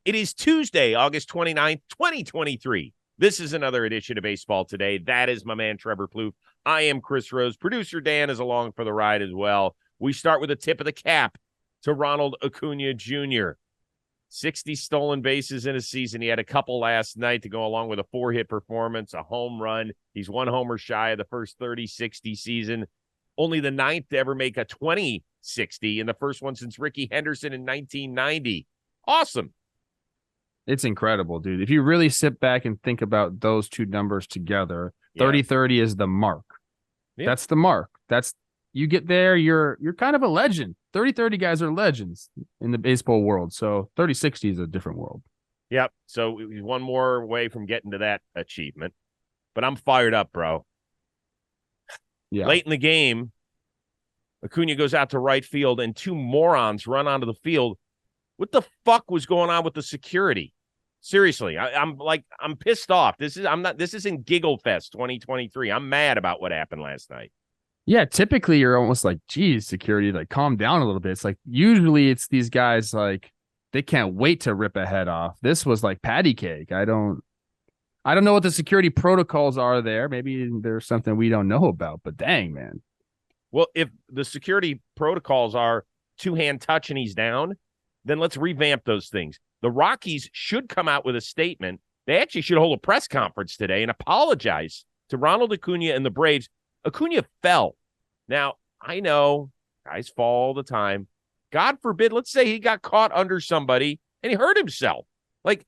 It is Tuesday, August 29th, 2023. This is another edition of Baseball Today. That is my man, Trevor Plouffe. I am Chris Rose. Producer Dan is along for the ride as well. We start with a tip of the cap to Ronald Acuna Jr. 60 stolen bases in a season. He had a couple last night to go along with a 4-hit performance, a home run. He's 1 homer shy of the first 30-60 season. Only the 9th to ever make a 20-60, and the first one since Ricky Henderson in 1990. Awesome. It's incredible, dude. If you really sit back and think about those two numbers together, 30-30 is the mark. Yeah. That's the mark. You get there, you're kind of a legend. 30-30 guys are legends in the baseball world. So 30-60 is a different world. Yep. So he's one more away from getting to that achievement. But I'm fired up, bro. Yeah. Late in the game, Acuna goes out to right field and 2 morons run onto the field. What the fuck was going on with the security? Seriously, I'm pissed off. This isn't Giggle Fest 2023. I'm mad about what happened last night. Yeah, typically you're almost like, geez, security, like calm down a little bit. It's like usually it's these guys like they can't wait to rip a head off. This was like patty cake. I don't know what the security protocols are there. Maybe there's something we don't know about, but dang, man. Well, if the security protocols are 2-hand touch and he's down, then let's revamp those things. The Rockies should come out with a statement. They actually should hold a press conference today and apologize to Ronald Acuna and the Braves. Acuna fell. Now, I know guys fall all the time. God forbid, let's say he got caught under somebody and he hurt himself. Like,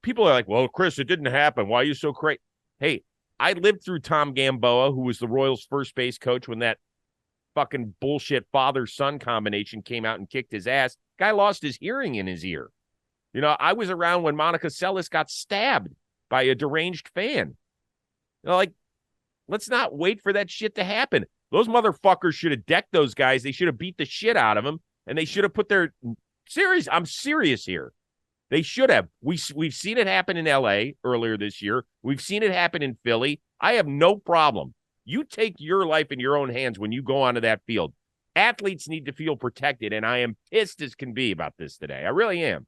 people are like, well, Chris, it didn't happen. Why are you so crazy? Hey, I lived through Tom Gamboa, who was the Royals' first base coach when that fucking bullshit father-son combination came out and kicked his ass. Guy lost his hearing in his ear. You know, I was around when Monica Seles got stabbed by a deranged fan. You know, like, let's not wait for that shit to happen. Those motherfuckers should have decked those guys. They should have beat the shit out of them, and they should have put their serious. I'm serious here. They should have. We've seen it happen in L.A. earlier this year. We've seen it happen in Philly. I have no problem. You take your life in your own hands when you go onto that field. Athletes need to feel protected, and I am pissed as can be about this today. I really am.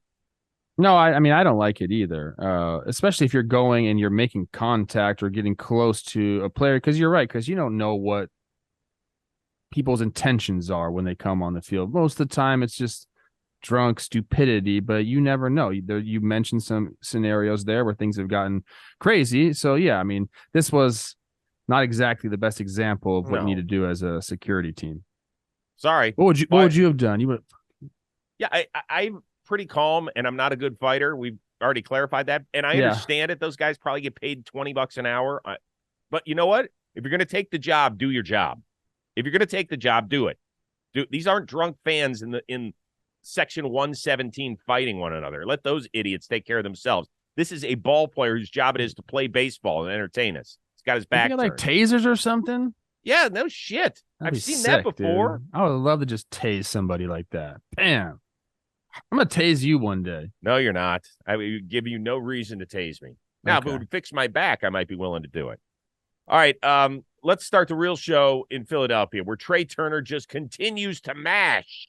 No, I mean, I don't like it either, especially if you're going and you're making contact or getting close to a player, because you're right, because you don't know what people's intentions are when they come on the field. Most of the time, it's just drunk stupidity, but you never know. You mentioned some scenarios there where things have gotten crazy. So, yeah, I mean, this was not exactly the best example of what you need to do as a security team. Sorry. What would you have done? I'm pretty calm, and I'm not a good fighter. We've already clarified that, and I understand it. Those guys probably get paid $20 an hour. But you know what? If you're going to take the job, do your job. If you're going to take the job, do it. These aren't drunk fans in Section 117 fighting one another. Let those idiots take care of themselves. This is a ball player whose job it is to play baseball and entertain us. He's got his back turned. Like tasers or something? Yeah, no shit. I've seen that before. Dude. I would love to just tase somebody like that. Bam. I'm going to tase you one day. No, you're not. I would give you no reason to tase me. Now, if it would fix my back, I might be willing to do it. All right, let's start the real show in Philadelphia, where Trea Turner just continues to mash.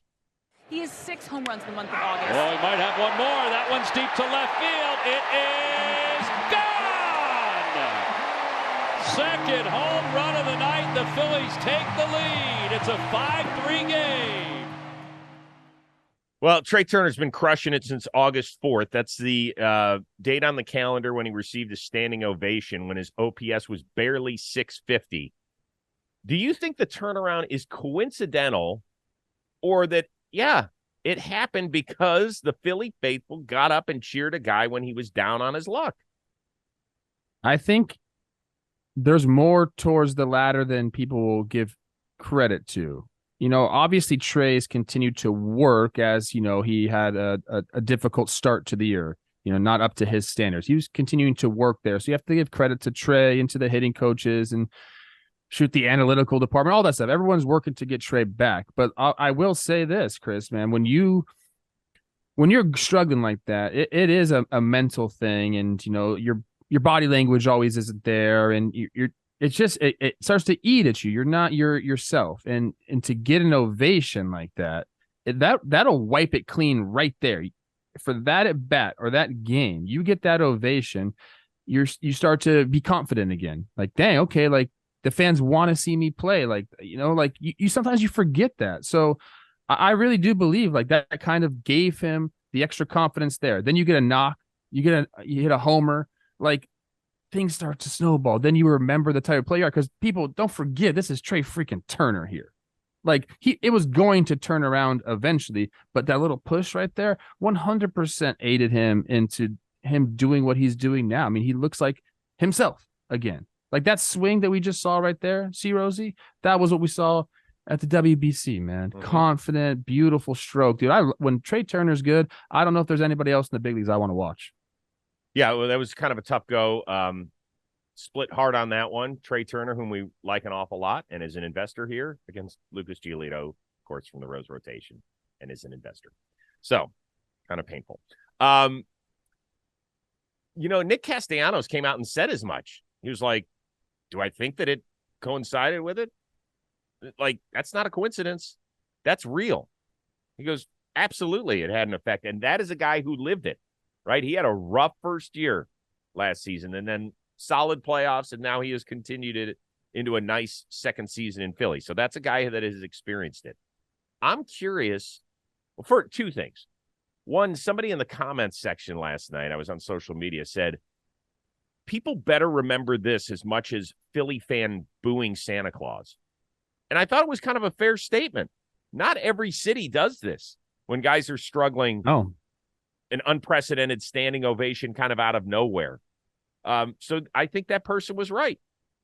He has 6 home runs in the month of August. Oh, he might have one more. That one's deep to left field. It is gone! Second home run of the night. The Phillies take the lead. It's a 5-3 game. Well, Trea Turner's been crushing it since August 4th. That's the date on the calendar when he received a standing ovation when his OPS was barely 650. Do you think the turnaround is coincidental, or that, it happened because the Philly faithful got up and cheered a guy when he was down on his luck? I think there's more towards the latter than people will give credit to. You know, obviously Trea's continued to work as, you know, he had a difficult start to the year, you know, not up to his standards. He was continuing to work there. So you have to give credit to Trea and to the hitting coaches and shoot the analytical department, all that stuff. Everyone's working to get Trea back. But I will say this, Chris, man, when you're struggling like that, it is a mental thing. And, you know, your body language always isn't there. And it's just it starts to eat at you. You're not yourself, and to get an ovation like that, that'll wipe it clean right there. for that at bat or that game, you get that ovation, you start to be confident again. Like, dang, okay, like the fans want to see me play. Like, like you sometimes you forget that. So I really do believe like that kind of gave him the extra confidence there. Then you get a knock, you hit a homer, like things start to snowball. Then you remember the type of player because people don't forget this is Trea freaking Turner here. Like it was going to turn around eventually, but that little push right there 100% aided him into him doing what he's doing now. I mean, he looks like himself again. Like that swing that we just saw right there, see Rosie, that was what we saw at the WBC, man. Mm-hmm. Confident, beautiful stroke, dude. When Trea Turner's good, I don't know if there's anybody else in the big leagues I want to watch. Yeah, well, that was kind of a tough go. Split hard on that one. Trea Turner, whom we like an awful lot and is an investor here, against Lucas Giolito, of course, from the Rose rotation, and is an investor. So, kind of painful. Nick Castellanos came out and said as much. He was like, do I think that it coincided with it? Like, that's not a coincidence. That's real. He goes, absolutely, it had an effect. And that is a guy who lived it, right? He had a rough first year last season, and then solid playoffs, and now he has continued it into a nice second season in Philly. So that's a guy that has experienced it. I'm curious for two things. One, somebody in the comments section last night, I was on social media, said, people better remember this as much as Philly fan booing Santa Claus. And I thought it was kind of a fair statement. Not every city does this when guys are struggling. Oh, an unprecedented standing ovation kind of out of nowhere. So I think that person was right.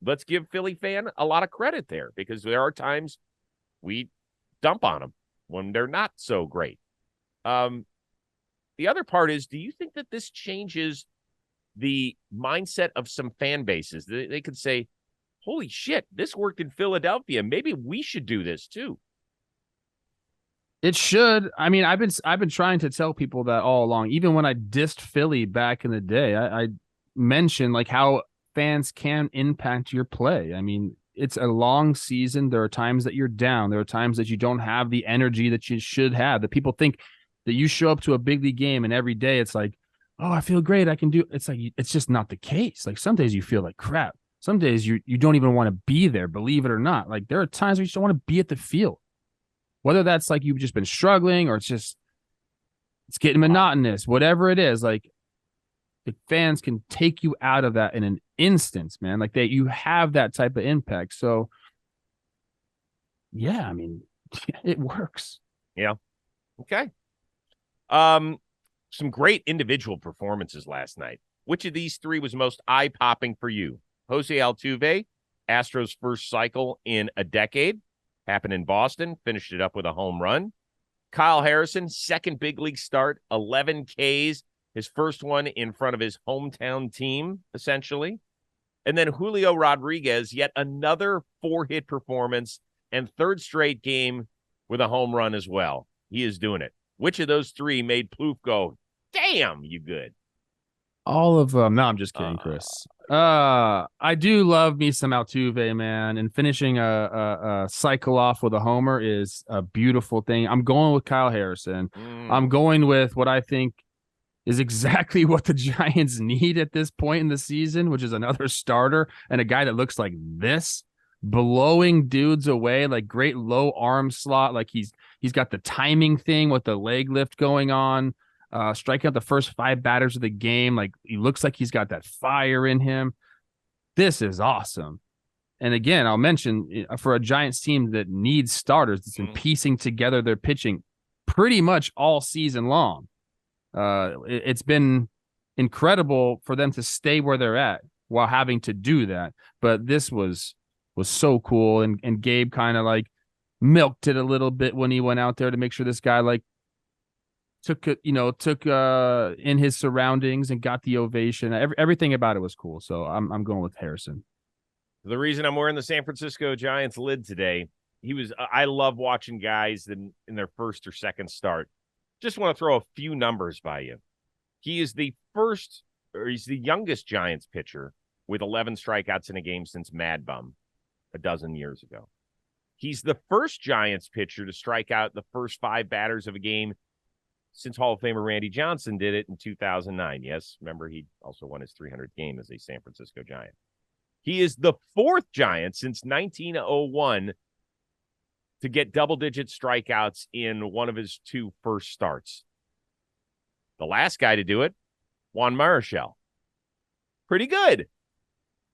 Let's give Philly fan a lot of credit there, because there are times we dump on them when they're not so great. The other part is, do you think that this changes the mindset of some fan bases? They could say, holy shit, this worked in Philadelphia. Maybe we should do this too. It should. I mean, I've been trying to tell people that all along. Even when I dissed Philly back in the day, I mentioned like how fans can impact your play. I mean, it's a long season. There are times that you're down. There are times that you don't have the energy that you should have. That people think that you show up to a big league game and every day it's like, oh, I feel great. I can do. It's like, it's just not the case. Like some days you feel like crap. Some days you don't even want to be there, believe it or not. Like there are times where you just don't want to be at the field. Whether that's like you've just been struggling or it's getting monotonous, whatever it is, like the fans can take you out of that in an instance, man. Like you have that type of impact. So yeah, I mean, it works. Yeah. Okay. Some great individual performances last night. Which of these three was most eye-popping for you? Jose Altuve, Astros' first cycle in a decade. Happened in Boston, finished it up with a home run. Kyle Harrison, second big league start, 11 Ks, his first one in front of his hometown team, essentially. And then Julio Rodriguez, yet another 4-hit performance and third straight game with a home run as well. He is doing it. Which of those three made Plouffe go, damn, you good? All of them. No, I'm just kidding, Chris. I do love me some Altuve, man, and finishing a cycle off with a homer is a beautiful thing. I'm going with Kyle Harrison. I'm going with what I think is exactly what the Giants need at this point in the season, which is another starter and a guy that looks like this, blowing dudes away, like great low arm slot. Like he's got the timing thing with the leg lift going on. Striking out the first 5 batters of the game. Like he looks like he's got that fire in him. This is awesome. And again, I'll mention for a Giants team that needs starters, that's been piecing together their pitching pretty much all season long. It's been incredible for them to stay where they're at while having to do that. But this was so cool. And Gabe kind of like milked it a little bit when he went out there to make sure this guy like took in his surroundings and got the ovation. Everything about it was cool. So I'm going with Harrison. The reason I'm wearing the San Francisco Giants lid today, I love watching guys in their first or second start. Just want to throw a few numbers by you. He's the youngest Giants pitcher with 11 strikeouts in a game since Mad Bum a dozen years ago. He's the first Giants pitcher to strike out the first 5 batters of a game since Hall of Famer Randy Johnson did it in 2009. Yes, remember, he also won his 300th game as a San Francisco Giant. He is the 4th Giant since 1901 to get double-digit strikeouts in one of his 2 first starts. The last guy to do it, Juan Marichal. Pretty good.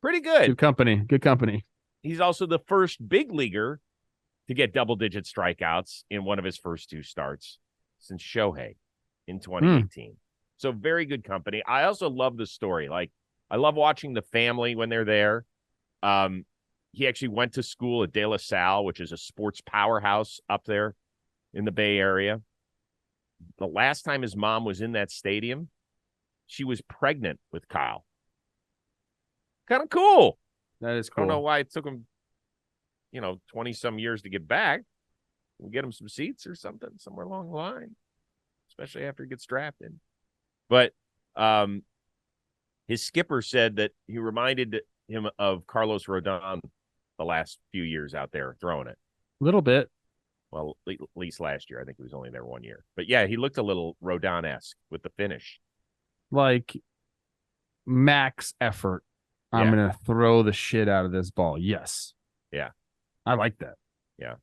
Pretty good. Good company. Good company. He's also the first big leaguer to get double-digit strikeouts in one of his first 2 starts since Shohei in 2018. So very good company. I also love the story. Like, I love watching the family when they're there. He actually went to school at De La Salle, which is a sports powerhouse up there in the Bay Area. The last time his mom was in that stadium, she was pregnant with Kyle. Kind of cool. That is I cool. don't know why it took him, 20-some years to get back. We'll get him some seats or something somewhere along the line, especially after he gets drafted. But his skipper said that he reminded him of Carlos Rodon the last few years out there throwing it. A little bit. Well, at least last year. I think he was only there 1 year. But, yeah, he looked a little Rodon-esque with the finish. Like, max effort. I'm going to throw the shit out of this ball. Yes. Yeah. I like that. Yeah.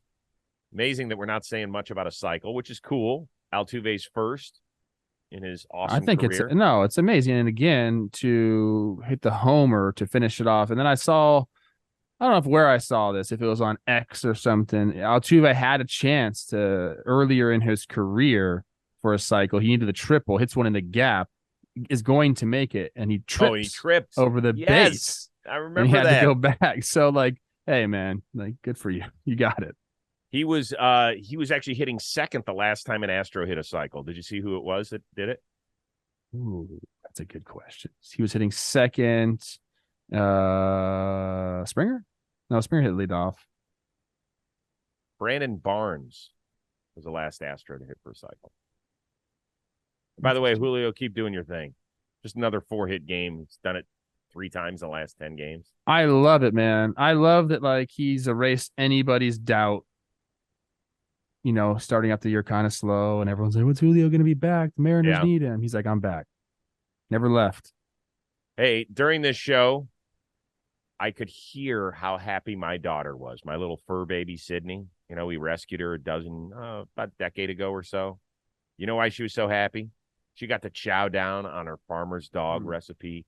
Amazing that we're not saying much about a cycle, which is cool. Altuve's first in his awesome career. It's amazing. And again, to hit the homer to finish it off. And then I don't know where I saw this, if it was on X or something. Altuve had a chance to earlier in his career for a cycle. He needed the triple, hits one in the gap, is going to make it, and he trips over the base. I remember and he had that. to go back. So, like, hey, man, like, good for you. You got it. He was actually hitting second the last time an Astro hit a cycle. Did you see who it was that did it? Ooh, that's a good question. He was hitting second. Springer? No, Springer hit lead off. Brandon Barnes was the last Astro to hit for a cycle. By the way, Julio, keep doing your thing. Just another 4-hit game. He's done it 3 times in the last 10 games. I love it, man. I love that, like, he's erased anybody's doubt. Starting out the year kind of slow, and everyone's like, when's Julio going to be back? The Mariners need him. He's like, I'm back. Never left. Hey, during this show, I could hear how happy my daughter was, my little fur baby, Sydney. We rescued her about a decade ago or so. You know why she was so happy? She got to chow down on her farmer's dog recipe.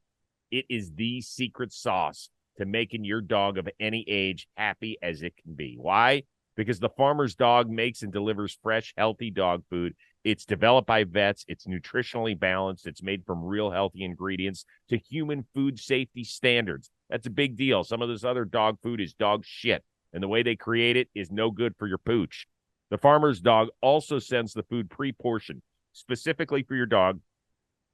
It is the secret sauce to making your dog of any age happy as it can be. Why? Because the farmer's dog makes and delivers fresh, healthy dog food. It's developed by vets. It's nutritionally balanced. It's made from real healthy ingredients to human food safety standards. That's a big deal. Some of this other dog food is dog shit, and the way they create it is no good for your pooch. The farmer's dog also sends the food pre-portioned, specifically for your dog,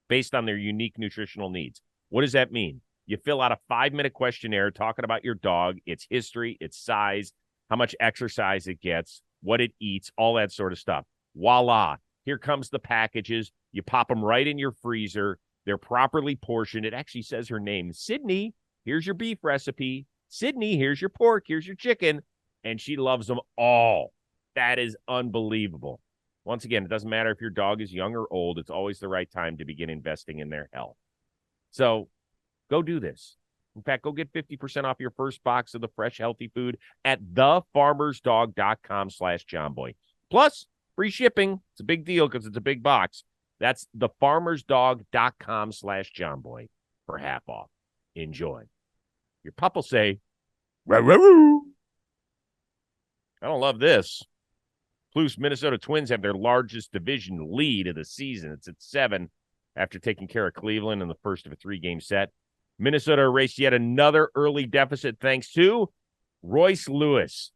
based on their unique nutritional needs. What does that mean? You fill out a 5-minute questionnaire talking about your dog, its history, its size, how much exercise it gets, what it eats, all that sort of stuff. Voila. Here comes the packages. You pop them right in your freezer. They're properly portioned. It actually says her name. Sydney, here's your beef recipe. Sydney, here's your pork. Here's your chicken. And she loves them all. That is unbelievable. Once again, it doesn't matter if your dog is young or old. It's always the right time to begin investing in their health. So go do this. In fact, go get 50% off your first box of the fresh, healthy food at thefarmersdog.com/JohnBoy. Plus, free shipping. It's a big deal because it's a big box. That's thefarmersdog.com/JohnBoy for half off. Enjoy. Your pup will say, "Roo-roo-roo." I don't love this. Plouffe's Minnesota Twins have their largest division lead of the season. It's at 7 after taking care of Cleveland in the first of a 3-game set. Minnesota erased yet another early deficit thanks to Royce Lewis.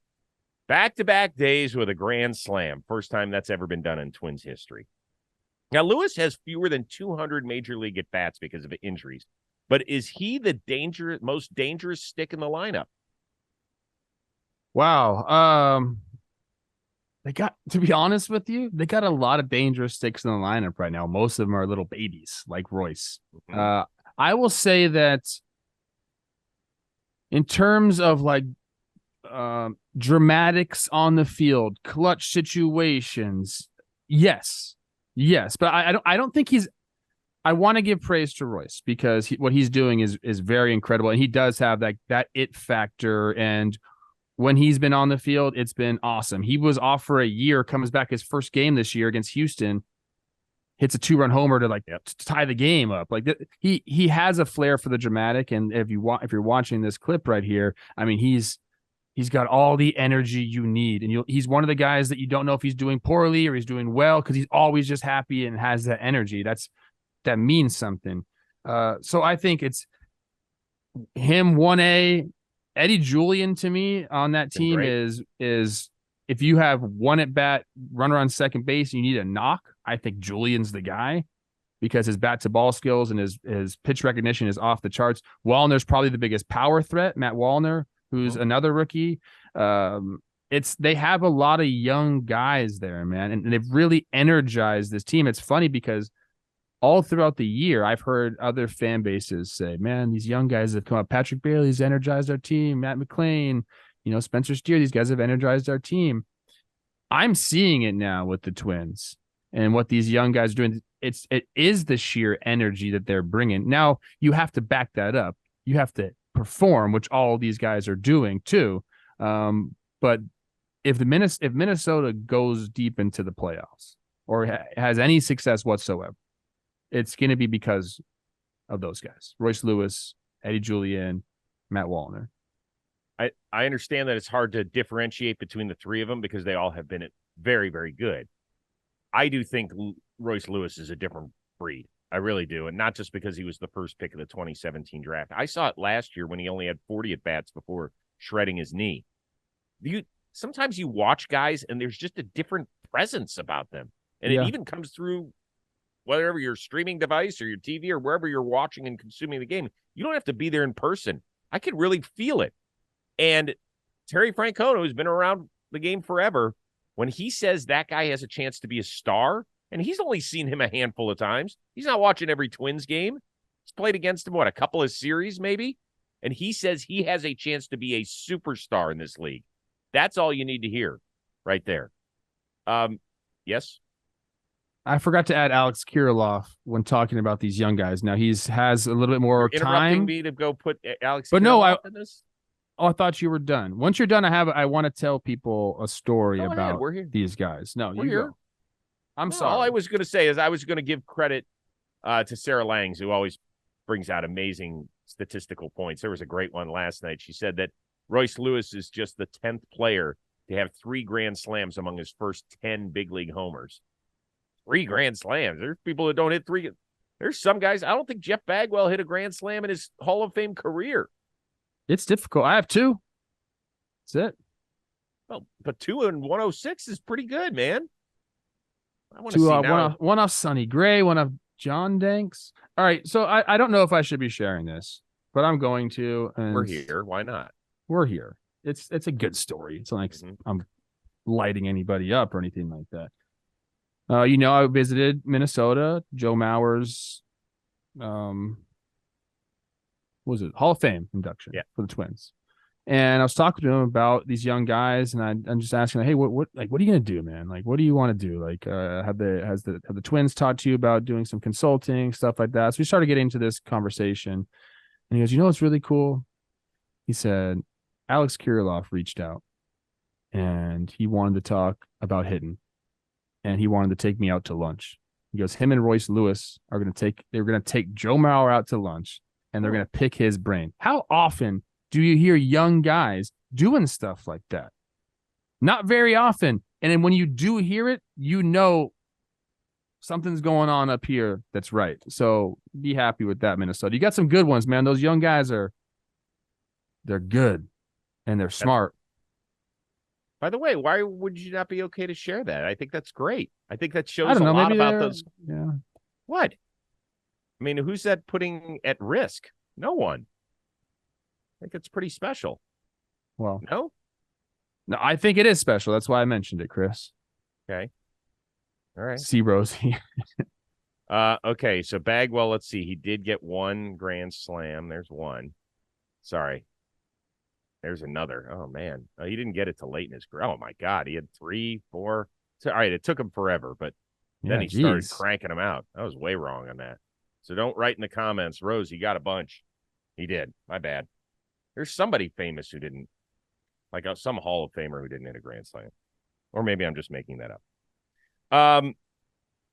Back-to-back days with a grand slam. First time that's ever been done in Twins history. Now, Lewis has fewer than 200 major league at-bats because of injuries. But is he the most dangerous stick in the lineup? Wow. To be honest with you, they got a lot of dangerous sticks in the lineup right now. Most of them are little babies like Royce. Mm-hmm. I will say that in terms of like dramatics on the field, clutch situations, yes, Yes, but I don't think he's. I want to give praise to Royce because what he's doing is very incredible, and he does have that it factor. And when he's been on the field, it's been awesome. He was off for a year, comes back his first game this year against Houston, hits a 2-run homer to to tie the game up. Like he has a flair for the dramatic. And if you're watching this clip right here, I mean he's got all the energy you need, and he's one of the guys that you don't know if he's doing poorly or he's doing well because he's always just happy and has that energy. That means something. So I think it's him 1A. Eddie Julian to me on that team is if you have one at bat, runner on second base, you need a knock. I think Julian's the guy because his bat to ball skills and his pitch recognition is off the charts. Wallner's probably the biggest power threat. Matt Wallner, who's another rookie. They have a lot of young guys there, man, and they've really energized this team. It's funny because all throughout the year, I've heard other fan bases say, man, these young guys have come up. Patrick Bailey's energized our team. Matt McClain, Spencer Steer, these guys have energized our team. I'm seeing it now with the Twins and what these young guys are doing. It is the sheer energy that they're bringing. Now, you have to back that up. You have to perform, which all these guys are doing too. But if Minnesota goes deep into the playoffs or has any success whatsoever, it's going to be because of those guys. Royce Lewis, Eddie Julian, Matt Wallner. I understand that it's hard to differentiate between the three of them because they all have been very, very good. I do think Royce Lewis is a different breed. I really do. And not just because he was the first pick of the 2017 draft. I saw it last year when he only had 40 at-bats before shredding his knee. Sometimes you watch guys and there's just a different presence about them. And it even comes through whatever your streaming device or your TV or wherever you're watching and consuming the game. You don't have to be there in person. I could really feel it. And Terry Francona, who's been around the game forever, when he says that guy has a chance to be a star, and he's only seen him a handful of times. He's not watching every Twins game. He's played against him, a couple of series maybe? And he says he has a chance to be a superstar in this league. That's all you need to hear right there. Yes? I forgot to add Alex Kirilloff when talking about these young guys. Now has a little bit more You're time. interrupting me to go put Alex but Kirilloff in this? I thought you were done. Once you're done, I want to tell people a story about these guys. No, we're here. Go. I'm sorry. All I was going to say is I was going to give credit to Sarah Langs, who always brings out amazing statistical points. There was a great one last night. She said that Royce Lewis is just the 10th player to have 3 grand slams among his first 10 big league homers. 3 grand slams. There's people that don't hit 3. There's some guys. I don't think Jeff Bagwell hit a grand slam in his Hall of Fame career. It's difficult. I have 2. That's it. Well, but 2 and 106 is pretty good, man. I want to see now. One off Sonny Gray, one off John Danks. All right, so I don't know if I should be sharing this, but I'm going to. And we're here. Why not? We're here. It's a good story. It's not like I'm lighting anybody up or anything like that. I visited Minnesota, Joe Mauer's, what was it, Hall of Fame induction for the Twins. And I was talking to him about these young guys, and I'm just asking, hey, what are you gonna do, man? Like, what do you want to do? Like, have the Twins talked to you about doing some consulting, stuff like that? So we started getting into this conversation, and he goes, what's really cool? He said, Alex Kirilloff reached out, and he wanted to talk about hitting. And he wanted to take me out to lunch. He goes, him and Royce Lewis they're going to take Joe Mauer out to lunch, and they're going to pick his brain. How often do you hear young guys doing stuff like that? Not very often. And then when you do hear it, something's going on up here that's right. So be happy with that, Minnesota. You got some good ones, man. Those young guys they're good, and they're smart. By the way, why would you not be okay to share that? I think that's great. I think that shows a lot about those. Yeah. What? I mean, who's that putting at risk? No one. I think it's pretty special. Well, no, I think it is special. That's why I mentioned it, Chris. Okay. All right. See Rosie. Okay. So Bagwell, let's see. He did get 1 grand slam. There's 1. Sorry. There's another. Oh, man. He didn't get it till late in his career. Oh, my God. He had 3, 4. All right. It took him forever, but Then he started geez. cranking them out. I was way wrong on that. So don't write in the comments, Rose, he got a bunch. He did. My bad. There's somebody famous who didn't, like some Hall of Famer who didn't hit a grand slam. Or maybe I'm just making that up.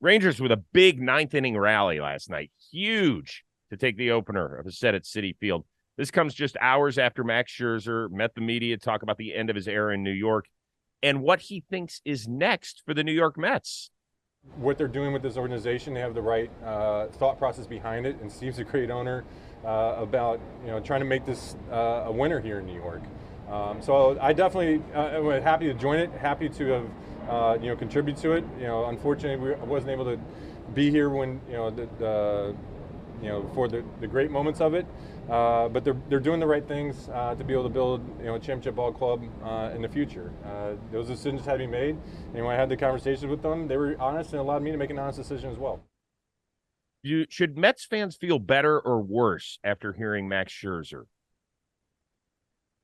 Rangers with a big ninth inning rally last night. Huge to take the opener of a set at Citi Field. This comes just hours after Max Scherzer met the media to talk about the end of his era in New York and what he thinks is next for the New York Mets. What they're doing with this organization, they have the right thought process behind it, and Steve's a great owner about trying to make this a winner here in New York. So I definitely am happy to join it, happy to have contribute to it. Unfortunately, I wasn't able to be here when for the great moments of it. But they're doing the right things to be able to build a championship ball club in the future. Those decisions had to be made, and when I had the conversations with them, they were honest and allowed me to make an honest decision as well. Should Mets fans feel better or worse after hearing Max Scherzer?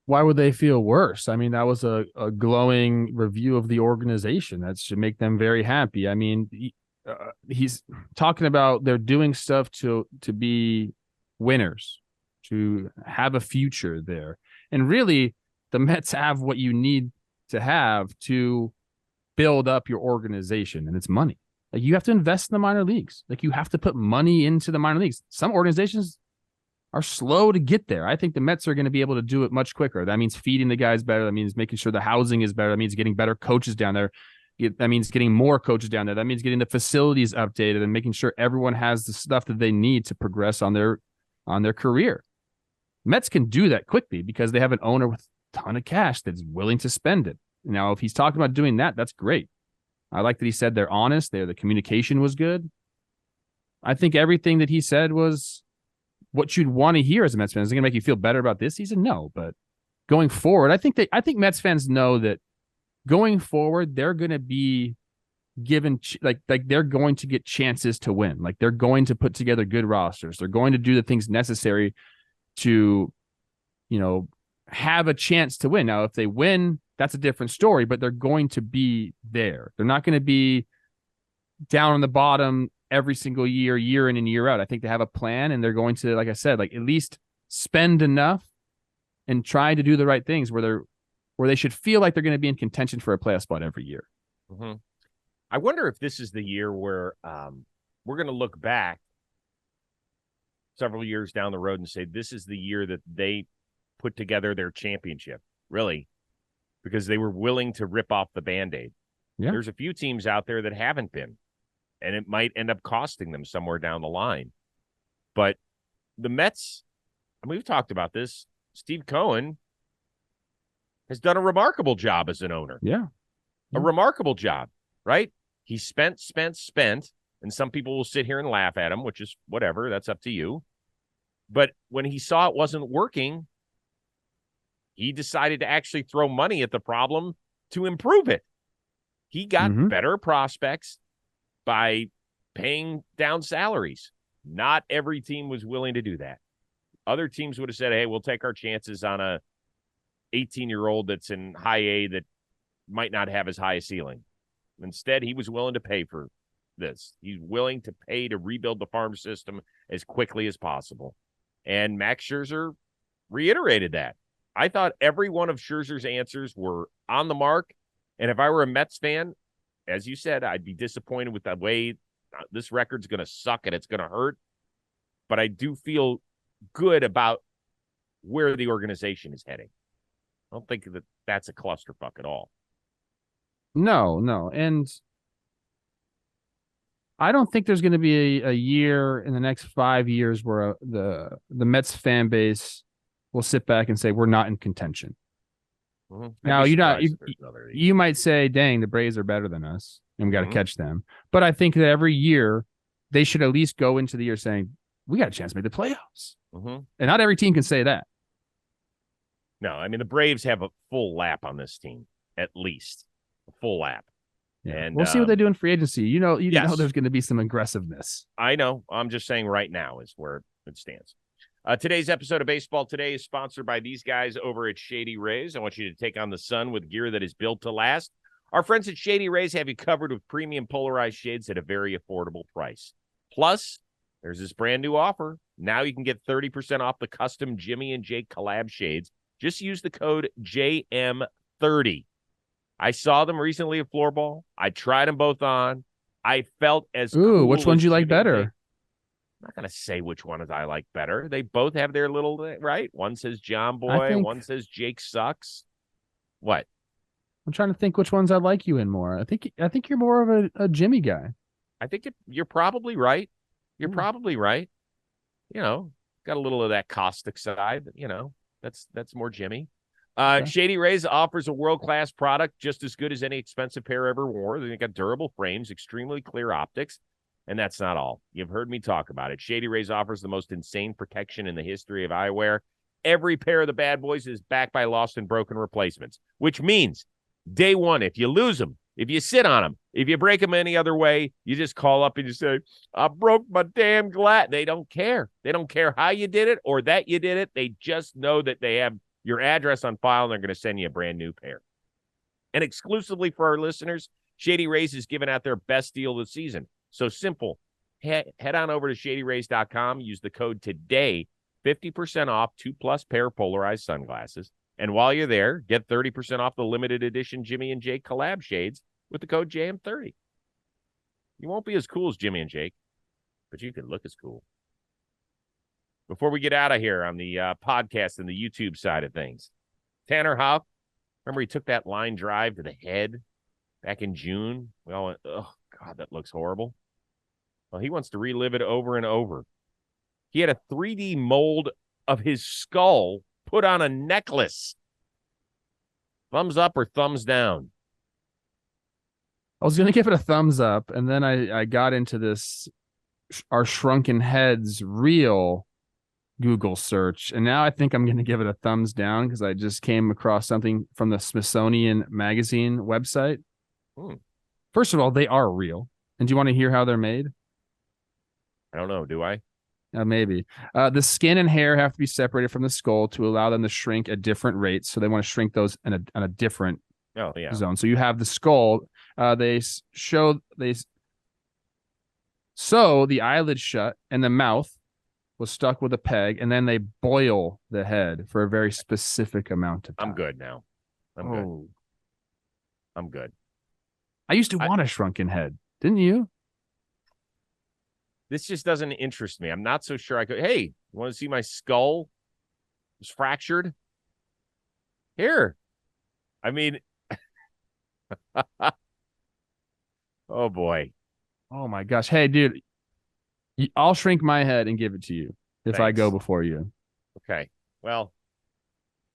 Why would they feel worse? I mean, that was a glowing review of the organization. That should make them very happy. I mean, he's talking about they're doing stuff to be winners, to have a future there. And really, the Mets have what you need to have to build up your organization, and it's money. Like, you have to invest in the minor leagues. Like, you have to put money into the minor leagues. Some organizations are slow to get there. I think the Mets are going to be able to do it much quicker. That means feeding the guys better. That means making sure the housing is better. That means getting better coaches down there. That means getting more coaches down there. That means getting the facilities updated and making sure everyone has the stuff that they need to progress on their career. Mets can do that quickly because they have an owner with a ton of cash that's willing to spend it. Now, if he's talking about doing that, that's great. I like that he said they're honest. The communication was good. I think everything that he said was what you'd want to hear as a Mets fan. Is it going to make you feel better about this season? No, but going forward, I think Mets fans know that going forward, they're going to be given like they're going to get chances to win. Like, they're going to put together good rosters. They're going to do the things necessary to, have a chance to win. Now, if they win, that's a different story, but they're going to be there. They're not going to be down on the bottom every single year in and year out. I think they have a plan, and they're going to, like I said, at least spend enough and try to do the right things where they should feel like they're going to be in contention for a playoff spot every year. Mm-hmm. I wonder if this is the year where we're going to look back several years down the road and say this is the year that they put together their championship, really, because they were willing to rip off the Band-Aid. Yeah. There's a few teams out there that haven't been, and it might end up costing them somewhere down the line. But the Mets, and we've talked about this, Steve Cohen has done a remarkable job as an owner. Yeah. A remarkable job, right? He spent, and some people will sit here and laugh at him, which is whatever. That's up to you. But when he saw it wasn't working, he decided to actually throw money at the problem to improve it. He got better prospects by paying down salaries. Not every team was willing to do that. Other teams would have said, hey, we'll take our chances on a 18-year-old that's in high A that might not have as high a ceiling. Instead, he was willing to pay for this. He's willing to pay to rebuild the farm system as quickly as possible. And Max Scherzer reiterated that. I thought every one of Scherzer's answers were on the mark. And if I were a Mets fan, as you said, I'd be disappointed with the way this record's going to suck and it's going to hurt. But I do feel good about where the organization is heading. I don't think that that's a clusterfuck at all. No. And I don't think there's going to be a year in the next 5 years where the Mets fan base will sit back and say, we're not in contention. Mm-hmm. Now, you might say, dang, the Braves are better than us, and we got to catch them. But I think that every year they should at least go into the year saying, we got a chance to make the playoffs. Mm-hmm. And not every team can say that. No, I mean, the Braves have a full lap on this team, at least. A full lap. Yeah. And we'll see what they do in free agency. You know there's going to be some aggressiveness. I know. I'm just saying right now is where it stands. Today's episode of Baseball Today is sponsored by these guys over at Shady Rays. I want you to take on the sun with gear that is built to last. Our friends at Shady Rays have you covered with premium polarized shades at a very affordable price. Plus, there's this brand new offer. Now you can get 30% off the custom Jimmy and Jake collab shades. Just use the code JM30. I saw them recently at Floorball. I tried them both on. I felt as cool which one do you like better? I'm not going to say which one I like better. They both have their little, right? One says John Boy, one says Jake sucks. What? I'm trying to think which ones I like you in more. I think you're more of a Jimmy guy. I think you're probably right. You're probably right. You know, got a little of that caustic side. You know, that's more Jimmy. Okay. Shady Rays offers a world-class product just as good as any expensive pair ever wore. They got durable frames, extremely clear optics, and that's not all. You've heard me talk about it. Shady Rays offers the most insane protection in the history of eyewear. Every pair of the bad boys is backed by lost and broken replacements, which means day one, if you lose them, if you sit on them, if you break them any other way, you just call up and you say, I broke my damn glass. They don't care. They don't care how you did it or that you did it. They just know that they have your address on file and they're going to send you a brand new pair. And exclusively for our listeners, Shady Rays is giving out their best deal of the season. So simple. Head on over to shadyrays.com. Use the code TODAY, 50% off 2+ pair polarized sunglasses. And while you're there, get 30% off the limited edition Jimmy and Jake collab shades with the code JM30. You won't be as cool as Jimmy and Jake, but you can look as cool. Before we get out of here on the podcast and the YouTube side of things, Tanner Houck, remember he took that line drive to the head back in June? We all went, oh, God, that looks horrible. Well, he wants to relive it over and over. He had a 3D mold of his skull put on a necklace. Thumbs up or thumbs down? I was going to give it a thumbs up, and then I got into this Our Shrunken Heads real Google search, and now I think I'm going to give it a thumbs down because I just came across something from the Smithsonian Magazine website. First of all, they are real. And do you want to hear how they're made? I don't know. Do I? Maybe. The skin and hair have to be separated from the skull to allow them to shrink at different rates. So they want to shrink those on a different zone. So you have the skull. They sew the eyelid shut and the mouth was stuck with a peg, and then they boil the head for a very specific amount of time. I'm good now. I'm good. I used to want a shrunken head. Didn't you? This just doesn't interest me. I'm not so sure I could. Hey, you want to see my skull? It was fractured. Here. I mean, oh, boy. Oh, my gosh. Hey, dude, I'll shrink my head and give it to you if I go before you. Okay. Well,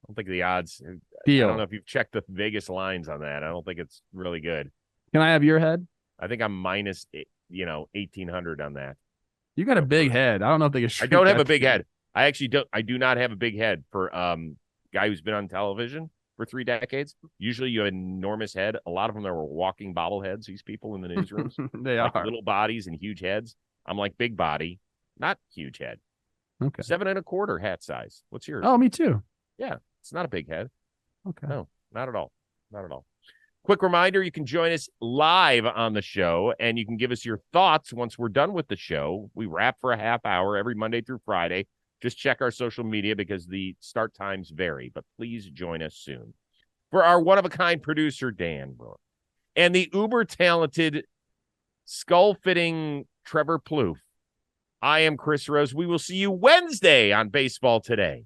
I don't think the odds. Deal. I don't know if you've checked the Vegas lines on that. I don't think it's really good. Can I have your head? I think I'm minus 1,800 on that. You got a big head. I don't know if they can. I don't have a big head. I actually don't. I do not have a big head for guy who's been on television for 3 decades. Usually you have an enormous head. A lot of them are walking bobbleheads, these people in the newsrooms. They like are. Little bodies and huge heads. I'm like big body, not huge head. Okay. 7 1/4 hat size. What's yours? Oh, me too. Yeah. It's not a big head. Okay. No, not at all. Not at all. Quick reminder, you can join us live on the show, and you can give us your thoughts once we're done with the show. We wrap for a half hour every Monday through Friday. Just check our social media because the start times vary, but please join us soon. For our one-of-a-kind producer, Dan Rourke, and the uber-talented, skull-fitting Trevor Plouffe, I am Chris Rose. We will see you Wednesday on Baseball Today.